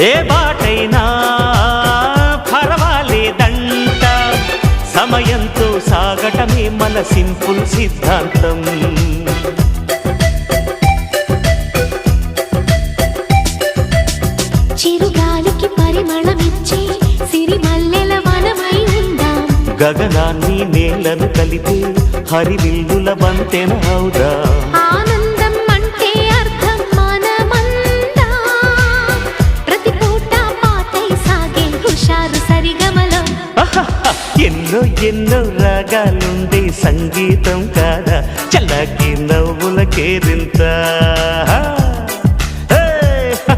ఏ బాటైనా పర్వాలేదంట, సమయంతో సాగటమే మన సింపుల్ సిద్ధాంతం. చిరుగాలికి పరిమళమిచ్చే సిరిమల్లెల వనమై ఉందాం, గగనాన్ని నేలను కలిపే హరివిల్లుల వంతెన అవుదాం. ఆనందం అంటే అర్థం మనమందా, ప్రతి పూట పాతై సాగే హుషారు సరిగమలో. ఎన్నో ఎన్నో రాగాలుండే సంగీతం కాదా, చల్లకి నవ్వుల కేరింత.